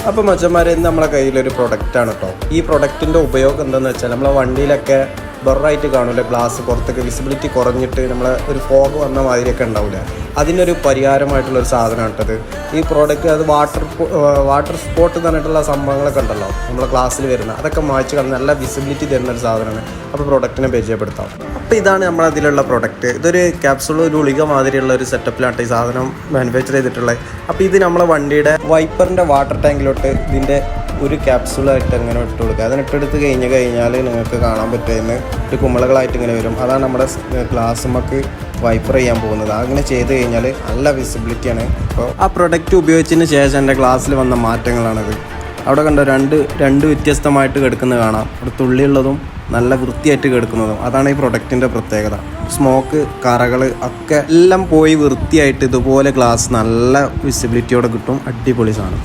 അപ്പോൾ മച്ചന്മാരെ നമ്മളെ കയ്യിലൊരു പ്രൊഡക്റ്റാണ് കേട്ടോ. ഈ പ്രൊഡക്റ്റിൻ്റെ ഉപയോഗം എന്താണെന്ന് വെച്ചാൽ നമ്മളെ വണ്ടിയിലൊക്കെ ബ്ലറായിട്ട് കാണൂല, ഗ്ലാസ് പുറത്തേക്ക് വിസിബിലിറ്റി കുറഞ്ഞിട്ട് നമ്മളെ ഒരു ഫോഗ് വന്ന മാതിരിയൊക്കെ ഉണ്ടാവില്ല. അതിനൊരു പരിഹാരമായിട്ടുള്ളൊരു സാധനമാണ് കേട്ടത് ഈ പ്രോഡക്റ്റ്. അത് വാട്ടർ സ്പോട്ട് എന്ന് പറഞ്ഞിട്ടുള്ള സംഭവങ്ങളൊക്കെ ഉണ്ടല്ലോ നമ്മളെ ക്ലാസ്സിൽ വരുന്ന, അതൊക്കെ മായ്ച്ച് കളഞ്ഞ് നല്ല വിസിബിലിറ്റി തരുന്ന ഒരു സാധനമാണ്. അപ്പോൾ പ്രൊഡക്റ്റിനെ പരിചയപ്പെടുത്താം. അപ്പോൾ ഇതാണ് നമ്മളതിലുള്ള പ്രൊഡക്റ്റ്. ഇതൊരു ക്യാപ്സൂൾ, ഒരു ഗുളിക മാതിരിയുള്ള ഒരു സെറ്റപ്പിലാണ് ഈ സാധനം മാനുഫാക്ചർ ചെയ്തിട്ടുള്ളത്. അപ്പോൾ ഇത് നമ്മളെ വണ്ടിയുടെ വൈപ്പറിൻ്റെ വാട്ടർ ടാങ്കിലോട്ട് ഇതിൻ്റെ ഒരു ക്യാപ്സൂളായിട്ട് ഇങ്ങനെ ഇട്ട് കൊടുക്കുക. അതിനിട്ടെടുത്ത് കഴിഞ്ഞാൽ നിങ്ങൾക്ക് കാണാൻ പറ്റുമെന്ന് ഒരു കുമിളകളായിട്ട് ഇങ്ങനെ വരും. അതാണ് നമ്മുടെ ഗ്ലാസ്സുമ്മക്ക് വൈപ്പർ ചെയ്യാൻ പോകുന്നത്. അങ്ങനെ ചെയ്ത് കഴിഞ്ഞാൽ നല്ല വിസിബിലിറ്റിയാണ്. അപ്പോൾ ആ പ്രൊഡക്റ്റ് ഉപയോഗിച്ചതിന് ശേഷം എൻ്റെ ഗ്ലാസ്സിൽ വന്ന മാറ്റങ്ങളാണിത്. അവിടെ കണ്ടോ രണ്ട് വ്യത്യസ്തമായിട്ട് കിടക്കുന്നത് കാണാം. ഒരു തുള്ളിയുള്ളതും നല്ല വൃത്തിയായിട്ട് കിടക്കുന്നതും. അതാണ് ഈ പ്രൊഡക്റ്റിൻ്റെ പ്രത്യേകത. സ്മോക്ക്, കറകൾ ഒക്കെ എല്ലാം പോയി വൃത്തിയായിട്ട് ഇതുപോലെ ഗ്ലാസ് നല്ല വിസിബിലിറ്റിയോടെ കിട്ടും. അടിപൊളി സാധനം.